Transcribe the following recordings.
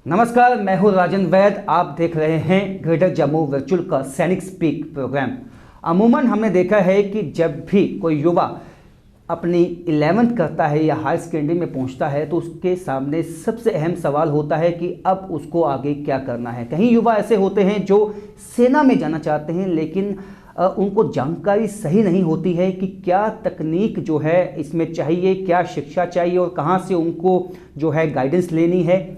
नमस्कार, मैं हूं राजन वैद। आप देख रहे हैं ग्रेटर जम्मू वर्चुअल का सैनिक स्पीक प्रोग्राम। अमूमन हमने देखा है कि जब भी कोई युवा अपनी 11th करता है या हायर सेकेंडरी में पहुंचता है तो उसके सामने सबसे अहम सवाल होता है कि अब उसको आगे क्या करना है। कहीं युवा ऐसे होते हैं जो सेना में जाना चाहते हैं, लेकिन उनको जानकारी सही नहीं होती है कि क्या तकनीक जो है इसमें चाहिए, क्या शिक्षा चाहिए और कहाँ से उनको जो है गाइडेंस लेनी है।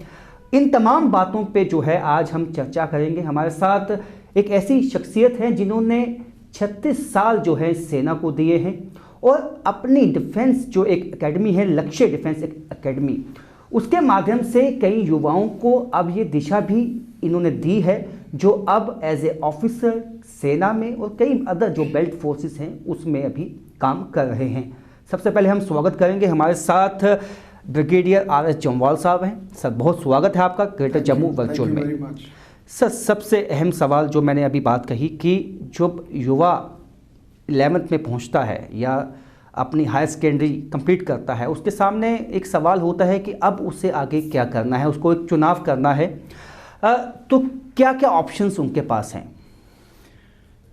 इन तमाम बातों पे जो है आज हम चर्चा करेंगे। हमारे साथ एक ऐसी शख्सियत है जिन्होंने 36 साल जो है सेना को दिए हैं और अपनी डिफेंस जो एक एकेडमी है, लक्ष्य डिफेंस एकेडमी, उसके माध्यम से कई युवाओं को अब ये दिशा भी इन्होंने दी है जो अब एज ए ऑफिसर सेना में और कई अदर जो बेल्ट फोर्सेस हैं उसमें अभी काम कर रहे हैं। सबसे पहले हम स्वागत करेंगे, हमारे साथ ब्रिगेडियर RS जम्वाल साहब हैं। सर, बहुत स्वागत है आपका ग्रेटर जम्मू वर्चुअल में। सर, सबसे अहम सवाल जो मैंने अभी बात कही कि जब युवा 11th में पहुंचता है या अपनी हायर सेकेंडरी कंप्लीट करता है, उसके सामने एक सवाल होता है कि अब उसे आगे क्या करना है, उसको एक चुनाव करना है। तो क्या क्या ऑप्शंस उनके पास हैं?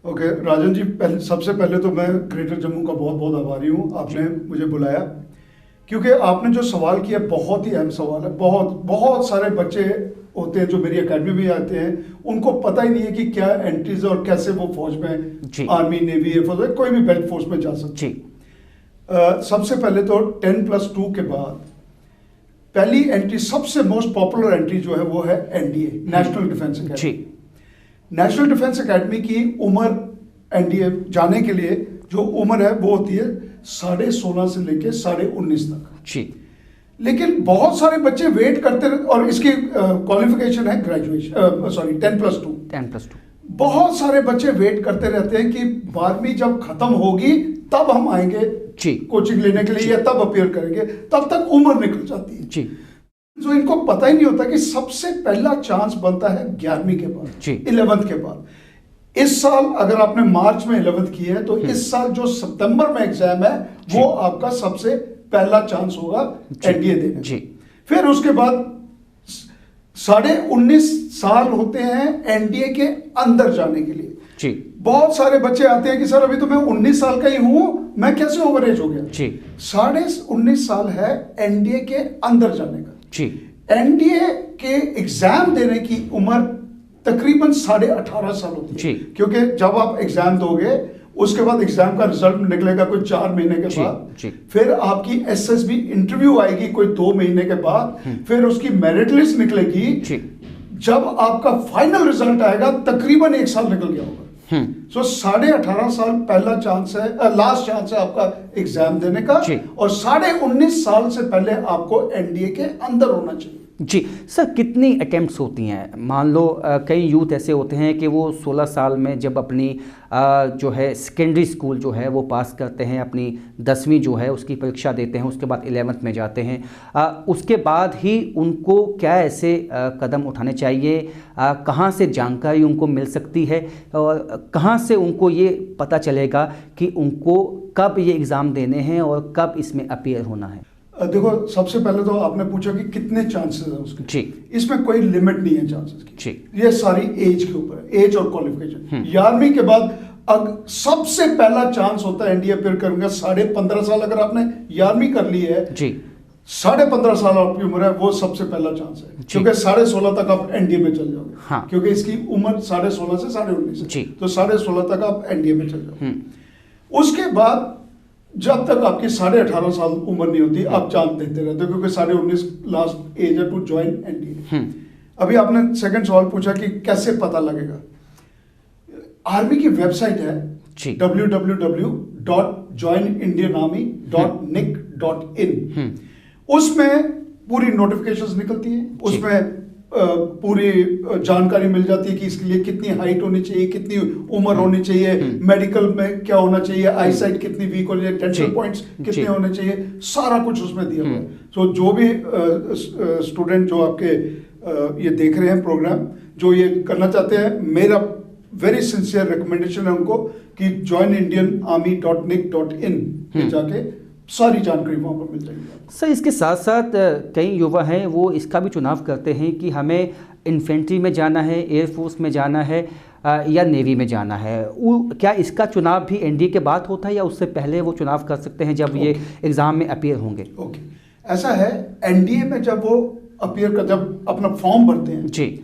ओके, राजन जी, सबसे पहले तो मैं ग्रेटर जम्मू का बहुत बहुत आभारी हूँ, आपने मुझे बुलाया, क्योंकि आपने जो सवाल किया बहुत ही अहम सवाल है। बहुत सारे बच्चे होते हैं जो मेरी एकेडमी में आते हैं, उनको पता ही नहीं है कि क्या एंट्रीज और कैसे वो फौज में, आर्मी, नेवी, एयरफोर्स, कोई भी बेल्ट फोर्स में जा सकते हैं। सबसे पहले तो 10+2 के बाद पहली एंट्री, सबसे मोस्ट पॉपुलर एंट्री जो है वो है NDA, national defence academy. National defence academy की उम्र NDA जाने के लिए जो उम्र है वो होती है 16.5 से लेके 19.5 तक। लेकिन बहुत सारे बच्चे वेट करते रहे, और इसकी क्वालिफिकेशन है ग्रेजुएशन, सॉरी 10+2। बहुत सारे बच्चे वेट करते रहते हैं कि 12वीं जब खत्म होगी तब हम आएंगे कोचिंग लेने के लिए या तब अपियर करेंगे, तब तक उम्र निकल जाती है। तो इनको पता ही नहीं होता कि सबसे पहला चांस बनता है 11वीं के बाद, 11th के बाद। इस साल अगर आपने मार्च में 11th की है तो इस साल जो सितंबर में एग्जाम है वो आपका सबसे पहला चांस होगा NDA देने। फिर उसके बाद 19.5 साल होते हैं NDA के अंदर जाने के लिए। बहुत सारे बच्चे आते हैं कि सर अभी तो मैं 19 साल का ही हूं, मैं कैसे ओवर एज हो गया? 19.5 साल है NDA के अंदर जाने का। NDA के एग्जाम देने की उम्र तकरीबन 18.5 साल होती है, क्योंकि जब आप एग्जाम दोगे उसके बाद एग्जाम का रिजल्ट निकलेगा कोई 4 महीने के बाद, फिर आपकी SSB इंटरव्यू आएगी कोई 2 महीने के बाद, फिर उसकी मेरिट लिस्ट निकलेगी। जब आपका फाइनल रिजल्ट आएगा तकरीबन 1 साल निकल गया होगा। सो 18.5 साल पहला चांस है, लास्ट चांस है आपका एग्जाम देने का, और 19.5 साल से पहले आपको NDA के अंदर होना चाहिए। जी सर, कितनी अटेम्प्ट्स होती हैं? मान लो कई यूथ ऐसे होते हैं कि वो 16 साल में जब अपनी जो है सेकेंडरी स्कूल जो है वो पास करते हैं, अपनी 10वीं जो है उसकी परीक्षा देते हैं, उसके बाद 11th में जाते हैं, उसके बाद ही उनको क्या ऐसे कदम उठाने चाहिए? कहाँ से जानकारी उनको मिल सकती है और कहाँ से उनको ये पता चलेगा कि उनको कब ये एग्ज़ाम देने हैं और कब इसमें अपीयर होना है? देखो, सबसे पहले तो आपने पूछा कि कितने चांसेस है उसके। इसमें कोई लिमिट नहीं है चांसेस की। ये सारी एज के ऊपर है, एज और क्वालिफिकेशन। 11वीं के बाद अब सबसे पहला चांस होता है NDA अपियर करूंगा 15.5 साल। अगर आपने 11वीं कर ली है, 15.5 साल आपकी उम्र है, वो सबसे पहला चांस है, क्योंकि 16.5 तक आप NDA में चल जाओगे। क्योंकि इसकी उम्र 16.5 से 19.5 है, तो 16.5 तक आप NDA में चल जाओगे। उसके बाद जब तक आपकी 18.5 साल उम्र नहीं होती आप चांस देते रहते हो, क्योंकि 19.5 लास्ट एज है टू ज्वाइन NDA। अभी आपने सेकंड सवाल पूछा कि कैसे पता लगेगा। आर्मी की वेबसाइट है www.joinindianarmy.nic.in। उसमें पूरी नोटिफिकेशंस निकलती है, उसमें पूरी जानकारी मिल जाती है कि इसके लिए कितनी हाइट होनी चाहिए, कितनी उम्र होनी चाहिए, मेडिकल में क्या होना चाहिए, आईसाइट कितनी वीक होनी चाहिए, टेंशन पॉइंट्स कितने होने चाहिए, सारा कुछ उसमें दिया हुआ है। सो जो भी स्टूडेंट जो आपके ये देख रहे हैं प्रोग्राम, जो ये करना चाहते हैं, मेरा वेरी सिंसियर रिकमेंडेशन है उनको कि joinindianarmy.nic.in पे जाके सारी जानकारी वहाँ पर मिल जाएगी। सर, इसके साथ साथ कई युवा हैं वो इसका भी चुनाव करते हैं कि हमें इन्फेंट्री में जाना है, एयरफोर्स में जाना है या नेवी में जाना है। क्या इसका चुनाव भी एनडीए के बाद होता है या उससे पहले वो चुनाव कर सकते हैं जब ये एग्ज़ाम में अपीयर होंगे? ओके, ऐसा है, एनडीए में जब वो अपीयर कर, जब अपना फॉर्म भरते हैं जी,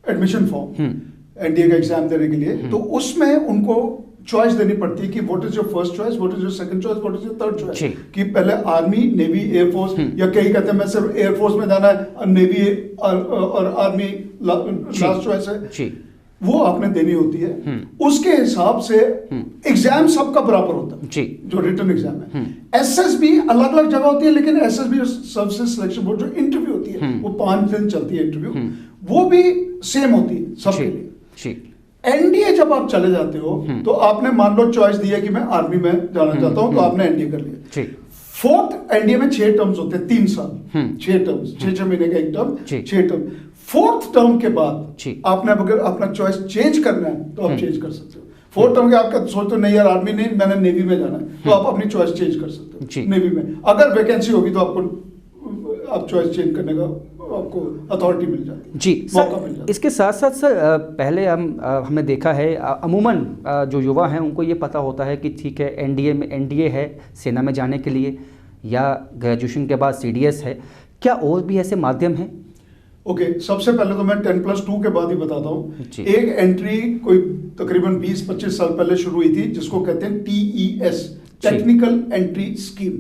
एडमिशन फॉर्म एनडीए का एग्जाम देने के लिए, तो उसमें उनको चॉइस देनी पड़ती है कि what is your first choice, what is your second choice, what is your third choice, कि पहले आर्मी, नेवी, एयरफोर्स, या कई कहते हैं मैं सिर्फ एयरफोर्स में जाना है, नेवी और आर्मी लास्ट चॉइस है, वो आपने देनी होती है। उसके हिसाब से एग्जाम सबका बराबर होता है जी, जो रिटन एग्जाम है। एसएसबी अलग अलग जगह होती है, लेकिन एसएसबी सर्विसेज सिलेक्शन बोर्ड जो इंटरव्यू होती है वो 5 दिन चलती है इंटरव्यू, वो भी सेम होती है सबके लिए। एनडीए जब आप चले जाते हो तो आपने मान लो चॉइस दी है कि मैं आर्मी में जाना चाहता हूं, तो आपने एनडीए कर लिया। फोर्थ, एनडीए में 6 टर्म्स होते हैं, 3 साल, 6 टर्म्स, 6 महीने का एक टर्म, 6 टर्म। फोर्थ टर्म के बाद आपने अगर अपना चॉइस चेंज करना है तो आप चेंज कर सकते हो। फोर्थ टर्म के आपका सोचते हो नहीं यार आर्मी नहीं, मैंने नेवी में जाना है, तो आप अपनी चॉइस चेंज कर सकते हो नेवी में। अगर वैकेंसी होगी तो आपको आप चॉइस चेंज करने का आपको अथॉरिटी मिल जाती है जी सर। इसके साथ साथ सर पहले हमने देखा है अमूमन जो युवा हैं उनको ये पता होता है कि ठीक है एनडीए है सेना में जाने के लिए, या ग्रेजुएशन के बाद सीडीएस है। क्या और भी ऐसे माध्यम हैं? ओके, सबसे पहले तो मैं 10+2 के बाद ही बताता हूँ। एक एंट्री कोई तकरीबन 20-25 साल पहले शुरू हुई थी जिसको कहते हैं TES, टेक्निकल एंट्री स्कीम।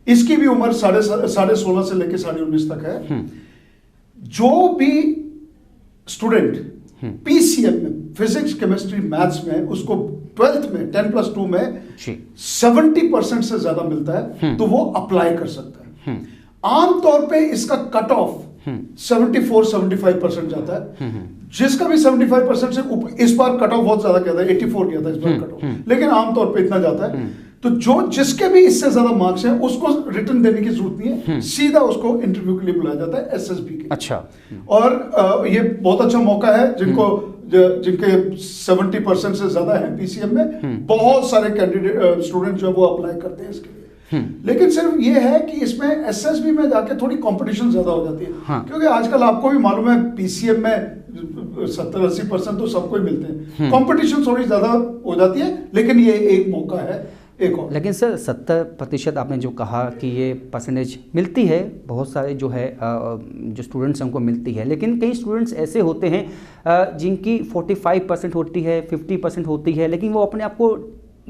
इसकी भी उम्र 16.5 से लेकर 19.5 तक है। जो भी स्टूडेंट पीसीएम में, फिजिक्स, केमिस्ट्री, मैथ्स में, उसको 12th में 10+2 में 70% से ज्यादा मिलता है तो वो अप्लाई कर सकता है। आमतौर पे इसका कट ऑफ 74-75% जाता है। जिसका भी 75% से इस बार कट ऑफ बहुत ज्यादा गया था, 84 गया था इस बार कट ऑफ, लेकिन आमतौर पे इतना जाता है। तो जो जिसके भी इससे ज्यादा मार्क्स हैं उसको रिटर्न देने की जरूरत नहीं है, सीधा उसको इंटरव्यू के लिए बुलाया जाता है एसएसबी के। अच्छा, और ये बहुत अच्छा मौका है जिनके 70% से ज्यादा है पीसीएम में, बहुत सारे कैंडिडेट स्टूडेंट जो है वो अप्लाई करते हैं इसके लिए। लेकिन सिर्फ ये है कि इसमें एसएसबी में जाके थोड़ी कंपटीशन ज्यादा हो जाती है। हाँ। क्योंकि आजकल आपको भी मालूम है पीसीएम में 70-80% तो सबको ही मिलते हैं, कंपटीशन थोड़ी ज्यादा हो जाती है, लेकिन ये एक मौका है एक और। लेकिन सर 70% आपने जो कहा कि ये परसेंटेज मिलती है, बहुत सारे जो है जो स्टूडेंट्स हैं उनको मिलती है, लेकिन कई स्टूडेंट्स ऐसे होते हैं जिनकी 45% होती है, 50% होती है, लेकिन वो अपने आप को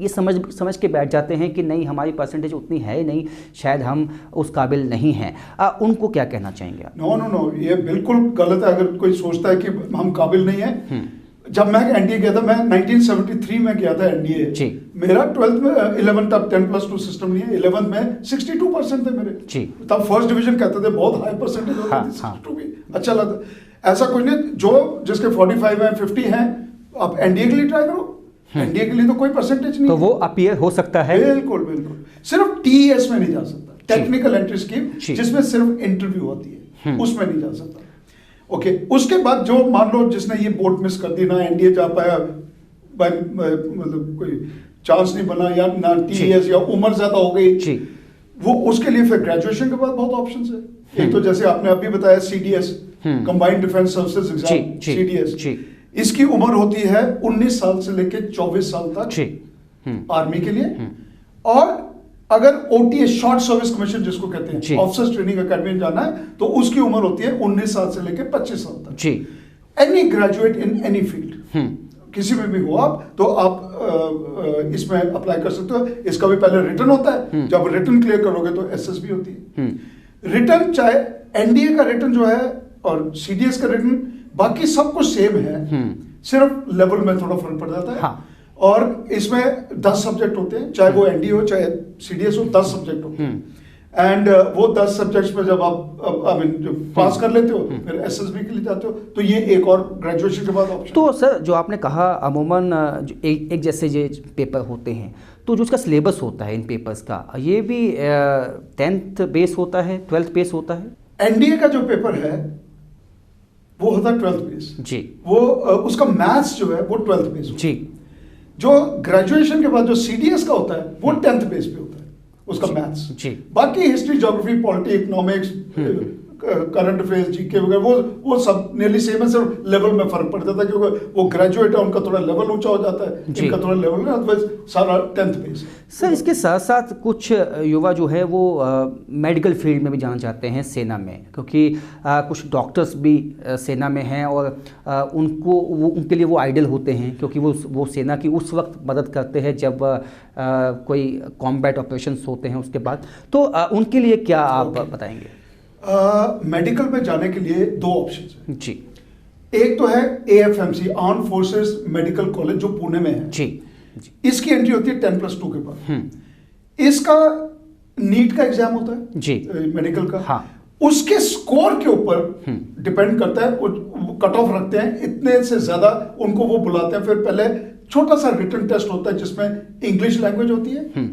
ये समझ के बैठ जाते हैं कि नहीं हमारी परसेंटेज उतनी है ही नहीं, शायद हम उस काबिल नहीं हैं। उनको क्या कहना चाहेंगे आप? नो, ये बिल्कुल गलत है अगर कोई सोचता है कि हम काबिल नहीं है। जब मैं एनडीए गया था, मैं 1973 में गया था एनडीए, मेरा 12th में 11 तब 10+2 सिस्टम नहीं है, 11th में 62% थे मेरे जी। तब फर्स्ट डिवीजन कहते थे, बहुत हाई परसेंटेज होती थी, 62 भी अच्छा लगता। ऐसा कुछ नहीं, जो जिसके 45 है, 50 हैं, आप एनडीए के लिए ट्राई करो। एनडीए के लिए तो कोई परसेंटेज नहीं, तो वो अपीयर हो सकता है। बिल्कुल, सिर्फ टीएस में नहीं जा सकता, टेक्निकल एंट्री स्कीम जिसमें सिर्फ इंटरव्यू होती है, उसमें नहीं जा सकता। ओके, उसके बाद जो मान लो जिसने ये बोट मिस कर दी, ना एनडीए जा पाया, मतलब कोई चांस नहीं बना, या ना टीएस, या उम्र ज्यादा हो गई, वो उसके लिए फिर ग्रेजुएशन के बाद बहुत ऑप्शंस है। एक तो जैसे आपने अभी बताया CDS, combined defence services exam, CDS, इसकी उम्र होती है 19 साल से लेकर 24 साल तक आर्मी के लिए। और अगर ओटीए, शॉर्ट सर्विस कमीशन जिसको कहते हैं, ऑफिसर्स ट्रेनिंग एकेडमी में जाना है, तो उसकी उम्र होती है 19 साल से लेकर 25 साल तक। Any graduate in any field, किसी में भी हो आप, तो आप इसमें अप्लाई कर सकते हो। इसका भी पहले रिटर्न होता है, जब रिटर्न क्लियर करोगे तो एसएसबी होती है। रिटर्न चाहे एनडीए का रिटर्न जो है और सीडीएस का रिटर्न, बाकी सब कुछ सेम है, सिर्फ लेवल में थोड़ा फर्क पड़ जाता है। हाँ। और इसमें 10 सब्जेक्ट होते हैं, चाहे वो एनडीए हो चाहे सीडीएस हो, 10 सब्जेक्ट होते हैं। एंड वो 10 सब्जेक्ट्स में जब आप जो पास कर लेते हो, फिर एसएसबी के लिए जाते हो, तो ये एक और ग्रेजुएशन के बाद ऑप्शन। तो सर जो आपने कहा अमूमन एक जैसे ये पेपर होते हैं, तो जो उसका सिलेबस होता है इन पेपर्स का, ये भी 10th बेस होता है, 12th बेस होता है? एनडीए का जो पेपर है वो होता है 12th बेस जी। वो उसका मैथ्स जो है वो 12th बेस जी। जो ग्रेजुएशन के बाद जो CDS का होता है वो 10th बेस पे होता है उसका मैथ्स जी। बाकी history geography polity economics current affairs GK वगैरह वो सब नियरली सेम है, सिर्फ लेवल में फर्क पड़ जाता है क्योंकि वो ग्रेजुएट है उनका थोड़ा लेवल ऊंचा हो जाता है, इनका थोड़ा लेवल ना, अदरवाइज सारा 10th बेस। सर इसके साथ साथ कुछ युवा जो है वो मेडिकल फील्ड में भी जाना चाहते हैं सेना में, क्योंकि कुछ डॉक्टर्स भी सेना में हैं और उनके लिए वो आइडल होते हैं, क्योंकि वो सेना की उस वक्त मदद करते हैं जब कोई कॉम्बैट ऑपरेशंस होते हैं उसके बाद, तो उनके लिए क्या आप बताएंगे? मेडिकल में जाने के लिए दो ऑप्शन हैं जी। एक तो है AFMC arm forces medical college जो पुणे में है जी। इसकी एंट्री होती है 10+2 के बाद। इसका नीट का एग्जाम होता है जी मेडिकल का। हाँ। उसके स्कोर के ऊपर डिपेंड करता है, कट ऑफ रखते हैं इतने से ज्यादा उनको वो बुलाते हैं। फिर पहले छोटा सा रिटन टेस्ट होता है जिसमें इंग्लिश लैंग्वेज होती है,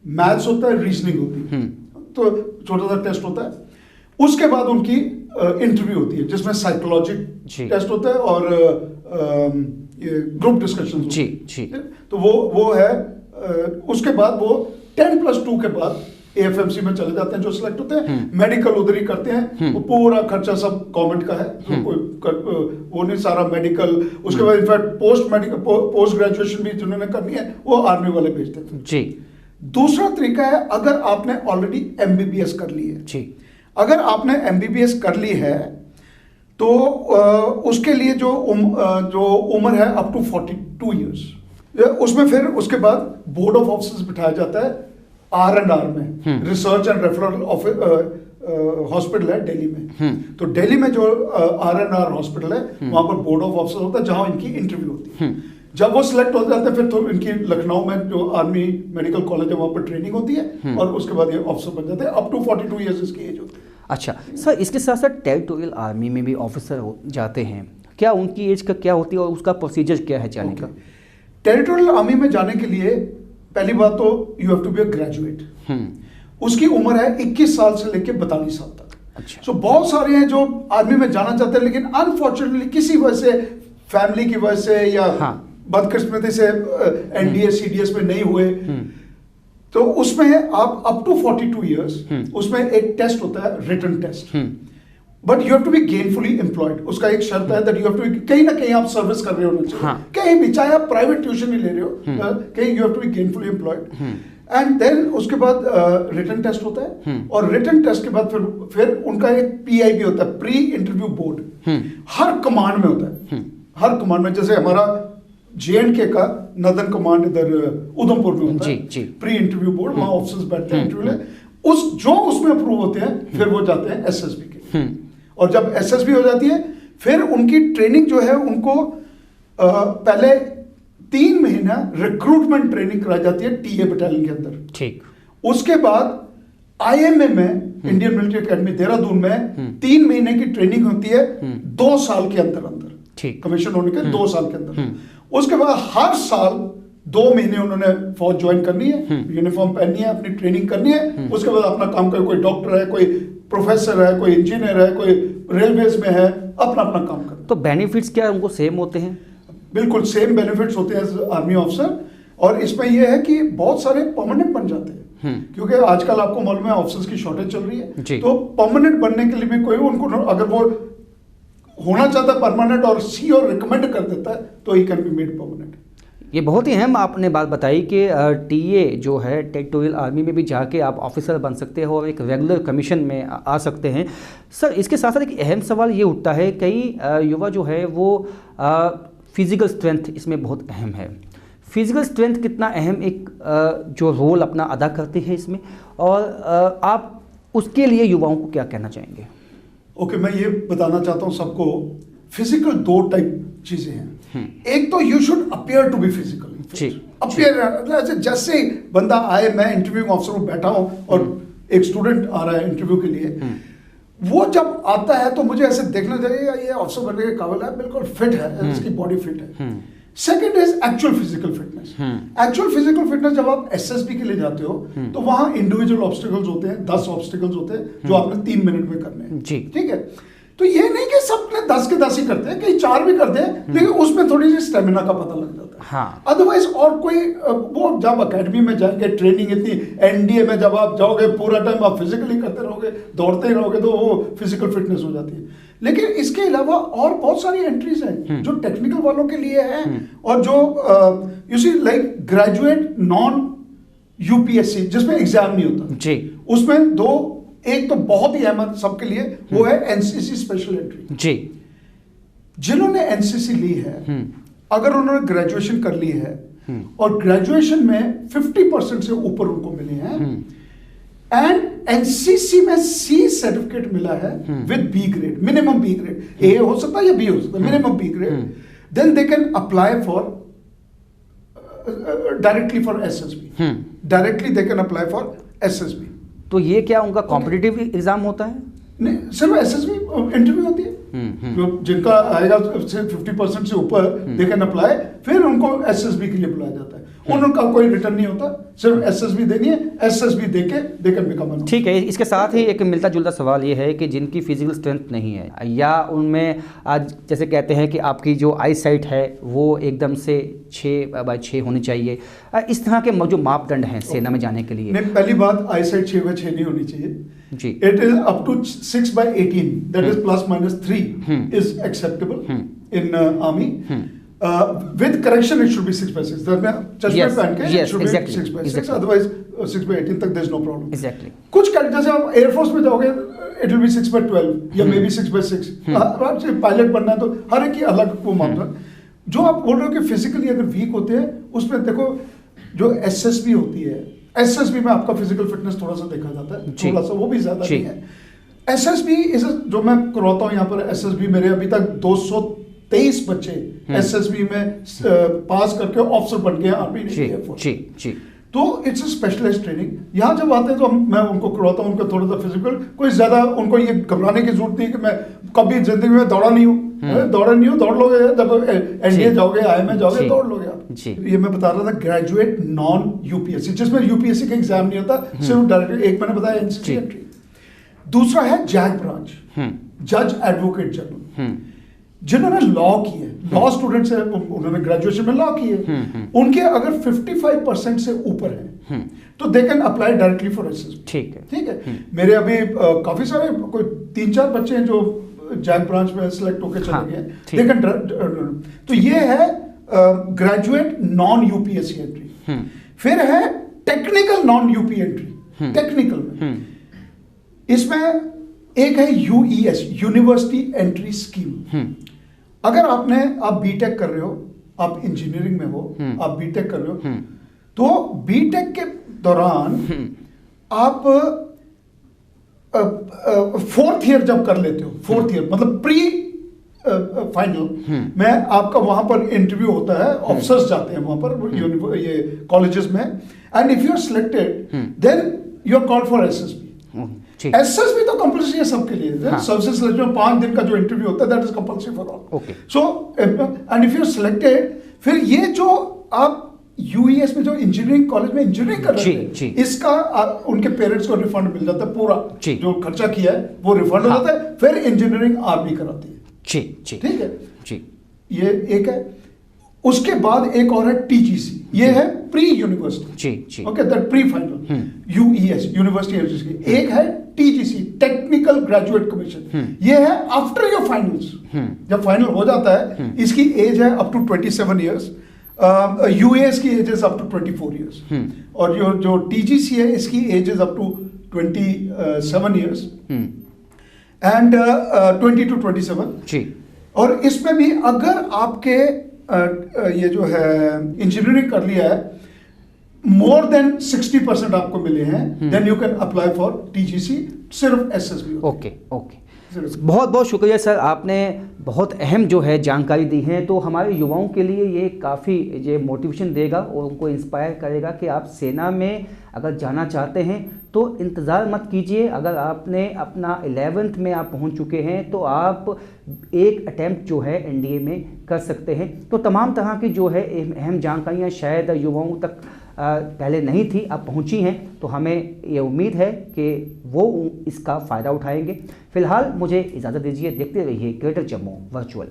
मैथ्स होता है, रीजनिंग होती है, तो छोटा सा टेस्ट होता है। उसके बाद उनकी इंटरव्यू होती है जिसमें साइकोलॉजिक टेस्ट होता है और ग्रुप डिस्कशन। जी जी। तो वो है उसके बाद वो 10+2 के बाद AFMC में चले जाते हैं जो सिलेक्ट होते हैं। मेडिकल उधर ही करते हैं, वो पूरा खर्चा सब गवर्नमेंट का है, वो नहीं सारा मेडिकल। उसके बाद इनफैक्ट पोस्ट ग्रेजुएशन भी जिन्होंने करनी है वो आर्मी वाले भेजते हैं जी। दूसरा तरीका है अगर आपने ऑलरेडी MBBS कर ली है जी। अगर आपने MBBS कर ली है तो उसके लिए जो उम्र है अप टू 42 इयर्स, उसमें फिर उसके बाद बोर्ड ऑफ ऑफिसर्स बिठाया जाता है R&R में, रिसर्च एंड रेफरल हॉस्पिटल है दिल्ली में। तो दिल्ली में जो R&R हॉस्पिटल है वहां पर बोर्ड ऑफ ऑफिसर होता है जहां इनकी इंटरव्यू होती है। जब वो सिलेक्ट हो जाते हैं फिर तो इनकी लखनऊ में जो आर्मी मेडिकल कॉलेज है वहां पर ट्रेनिंग होती है और उसके बाद ये ऑफिसर बन जाते हैं। अप टू 42 इयर्स इसकी एज होती है। अच्छा सर, इसके साथ साथ टेरिटोरियल आर्मी में भी ऑफिसर जाते हैं, क्या उनकी एज का क्या होती है और उसका प्रोसीजर क्या है जाने का? टेरिटोरियल आर्मी में जाने के लिए पहली बात तो you have to be a graduate. उसकी उम्र है 21 साल से लेकर 42 साल तक। अच्छा। सो बहुत सारे हैं जो आर्मी में जाना चाहते हैं लेकिन अनफॉर्चुनेटली किसी वजह से, फैमिली की वजह से या बदकिस्मती से NDS CDS में नहीं हुए, तो उसमें आप अप टू 42 इयर्स उसमें एक टेस्ट होता है written test, but you have to be gainfully employed. उसका एक शर्त है that you have to be, कहीं ना कहीं आप सर्विस कर रहे होना चाहिए। कहीं भी, चाहे आप प्राइवेट ट्यूशन ही ले रहे हो, कहीं you have to be gainfully employed. And then उसके बाद रिटन टेस्ट होता है और रिटन टेस्ट के बाद फिर उनका एक PIB होता है, प्री इंटरव्यू बोर्ड, हर कमांड में होता है। हर कमांड में, जैसे हमारा JNK का नदन कमांड इधर उधमपुर में होता है, प्री इंटरव्यू बोर्ड, वहां ऑफिसर्स बैठते हैं इंटरव्यू ले, उसमें अप्रूव होते हैं फिर वो जाते हैं SSB के। और जब SSB हो जाती है फिर उनकी ट्रेनिंग जो है उनको पहले 3 महीना रिक्रूटमेंट ट्रेनिंग कराई जाती है TA बटालियन के अंदर। ठीक। उसके बाद IMA में, इंडियन मिलिट्री अकेडमी देहरादून में 3 महीने की ट्रेनिंग होती है 2 साल के अंदर कमीशन होने के 2 साल के अंदर। उसके बाद हर साल 2 महीने उन्होंने फौज ज्वाइन करनी है, यूनिफॉर्म पहननी है, अपनी ट्रेनिंग करनी है। उसके बाद अपना काम करे, कोई डॉक्टर है, कोई प्रोफेसर है, कोई इंजीनियर है, कोई रेलवेज में है, अपना अपना काम करे। तो बेनिफिट्स क्या उनको सेम होते हैं? बिल्कुल सेम बेनिफिट्स होते हैं आर्मी ऑफिसर। और इसमें यह है कि बहुत सारे परमानेंट बन जाते हैं क्योंकि आजकल आपको मालूम है ऑफिसर्स की शॉर्टेज चल रही है। तो परमानेंट बनने के लिए भी कोई उनको, अगर वो होना चाहता है परमानेंट और CO रिकमेंड कर देता है तो he can be made permanent. ये बहुत ही अहम आपने बात बताई कि TA जो है टेरिटोरियल आर्मी में भी जाके आप ऑफिसर बन सकते हो और एक रेगुलर कमीशन में आ सकते हैं। सर इसके साथ साथ एक अहम सवाल ये उठता है, कई युवा जो है वो फिजिकल स्ट्रेंथ इसमें बहुत अहम है। फिजिकल स्ट्रेंथ कितना अहम एक जो रोल अपना अदा करती है इसमें, और आप उसके लिए युवाओं को क्या कहना चाहेंगे? ओके, मैं ये बताना चाहता हूँ सबको, फिजिकल 2 टाइप चीजें हैं। एक तो you should appear to be physical, appear जैसे बंदा आए, मैं इंटरव्यू ऑफिसर में बैठा हूँ और एक स्टूडेंट आ रहा है इंटरव्यू के लिए, वो जब आता है तो मुझे ऐसे देखना चाहिए ये ऑफिसर बनने के काबिल है, बिल्कुल फिट है, इसकी बॉडी फिट है। Second is actual physical fitness. Actual physical fitness, जब आप SSB के लिए जाते हो तो वहां इंडिविजुअल ऑब्स्टिकल्स होते हैं, 10 ऑब्स्टिकल्स होते हैं जो आपने 3 मिनट में करने हैं। ठीक है। तो ये नहीं कि सब 10 के 10 ही करते हैं, कई 4 भी करते हैं, लेकिन उसमें थोड़ी सी स्टेमिना का पता लग जाता है। हाँ। अदरवाइज और कोई वो जब अकेडमी में जाएंगे, ट्रेनिंग इतनी, एनडीए में जब आप जाओगे पूरा टाइम आप फिजिकली करते रहोगे, दौड़ते ही रहोगे, तो वो फिजिकल फिटनेस हो जाती है। लेकिन इसके अलावा और बहुत सारी एंट्रीज हैं जो टेक्निकल वालों के लिए है, और जो you see like graduate non UPSC जिसमें एग्जाम नहीं होता जी, उसमें दो, एक तो बहुत ही अहम सबके लिए वो है एनसीसी स्पेशल एंट्री जी। जिन्होंने एनसीसी ली है, अगर उन्होंने ग्रेजुएशन कर ली है और ग्रेजुएशन में 50% से ऊपर उनको मिले हैं एंड एनसीसी में सी सर्टिफिकेट मिला है with B grade, minimum B grade, A हो सकता है या बी हो सकता है, minimum B grade, then they can apply for directly for SSB, directly they can apply for SSB. तो ये क्या उनका कॉम्पिटिटिव एग्जाम होता है? नहीं, सिर्फ एसएसबी इंटरव्यू होती है। जो जिनका आएगा 50% से ऊपर दे कैन अप्लाई, फिर उनको एसएसबी के लिए बुलाया जाता है। उनका कोई रिटर्न नहीं होता, सिर्फ एसएसबी देनी है, एसएसबी देके दे कैन बिकम। ठीक है, इसके साथ ही एक मिलता जुलता सवाल ये है कि जिनकी फिजिकल स्ट्रेंथ नहीं है, या उनमें आज जैसे कहते हैं कि आपकी जो आई साइट है वो एकदम से 6x6 होनी चाहिए, इस तरह के जो मापदंड हैं सेना में जाने के लिए। नहीं, पहली बात आई साइट 6x6 नहीं होनी चाहिए जी। It is up to 6x18, that is +-3 is acceptable in army. With correction it should be 6x6. चश्मे पहन के it should be 6x6. Otherwise 6x18 तक there is no problem. Exactly. कुछ जैसे आप एयरफोर्स में जाओगे it will be 6x12 या maybe 6x6. आप पायलट बनना है तो हर एक की अलग वो मामला। जो आप बोल रहे हो कि फिजिकली अगर वीक होते हैं, उसमें देखो जो एसएसबी होती है, एसएसबी में आपका फिजिकल फिटनेस थोड़ा सा देखा जाता है, थोड़ा सा, वो भी ज्यादा नहीं है। एसएसबी इस जो मैं करवाता हूँ यहाँ पर, एसएसबी मेरे अभी तक 223 बच्चे एसएसबी में पास करके ऑफिसर बन गए आर्मी एयरफोर्स। तो इट्स अ स्पेशलाइज्ड ट्रेनिंग। यहाँ जब आते हैं तो मैं उनको करवाता हूँ, उनको थोड़ा सा फिजिकल, कोई ज्यादा उनको ये घबराने की जरूरत नहीं कि मैं कभी जिंदगी में दौड़ा नहीं हूँ, दौड़ लोगे, जब एनडीए जाओगे, आईएमए जाओगे, दौड़ लोगे आप। ये मैं बता रहा था ग्रेजुएट नॉन यूपीएससी, जिसमें यूपीएससी का एग्जाम नहीं होता, सिर्फ डायरेक्ट, एक मैंने बताया एनसीसी एंट्री। दूसरा है जैग ब्रांच, जज एडवोकेट जनरल, जिन्होंने लॉ किए, लॉ स्टूडेंट्स है, उन्होंने ग्रेजुएशन में लॉ किए, उनके अगर 55% से ऊपर है तो दे can apply directly for SSB. ठीक है। मेरे अभी काफी सारे कोई 3-4 बच्चे हैं जो जैग ब्रांच में सिलेक्ट होकर चले गए, दे कैन। तो ये है ग्रेजुएट नॉन यूपीएससी एंट्री। फिर है technical non UP entry. Technical में इसमें एक है यूईएस, यूनिवर्सिटी एंट्री स्कीम। अगर आप बीटेक कर रहे हो, आप इंजीनियरिंग में हो, आप बीटेक कर रहे हो, तो बीटेक के दौरान आप 4th ईयर जब कर लेते हो, 4th ईयर मतलब प्री फाइनल में आपका वहां पर इंटरव्यू होता है, ऑफिसर्स जाते हैं वहां पर ये कॉलेजेस में, and if you are selected then you are called for SSB. SSB तो कंपल्सरी है सबके लिए, सर्विसेज सिलेक्शन में 5 दिन का जो इंटरव्यू होता है that is compulsory for all. So and if you are selected, फिर ये जो आप यूईएस में जो इंजीनियरिंग कॉलेज में इंजीनियरिंग कर रहे हैं, इसका उनके पेरेंट्स को रिफंड मिल जाता है, पूरा जो खर्चा किया है वो रिफंड हो जाता है, फिर इंजीनियरिंग आर्मी कराती है। ठीक है, ये एक है। उसके बाद एक और है टीजीसी, ये है pre university, okay, that pre final, UES university education. एक है टीजीसी, टेक्निकल ग्रेजुएट कमीशन, ये है आफ्टर योर फाइनल्स, जब फाइनल हो जाता है। इसकी एज है अप टू 27 ईयर्स, यूएस की age is up to 24 years, और जो टीजीसी है इसकी age is up to 27 years and 20 to 27। और इसमें भी अगर आपके ये जो है इंजीनियरिंग कर लिया है, मोर देन 60% आपको मिले हैं, then you can apply for TGC, सिर्फ एसएसबी। ओके। बहुत बहुत शुक्रिया सर, आपने बहुत अहम जो है जानकारी दी है, तो हमारे युवाओं के लिए ये काफ़ी ये मोटिवेशन देगा और उनको इंस्पायर करेगा कि आप सेना में अगर जाना चाहते हैं तो इंतज़ार मत कीजिए। अगर आपने अपना 11th में आप पहुंच चुके हैं तो आप एक अटैम्प्ट जो है एनडीए में कर सकते हैं। तो तमाम तरह की जो है अहम जानकारियां शायद युवाओं तक पहले नहीं थी, अब पहुंची हैं, तो हमें ये उम्मीद है कि वो इसका फ़ायदा उठाएंगे। फिलहाल मुझे इजाज़त दीजिए, देखते रहिए ग्रेटर जम्मू वर्चुअल।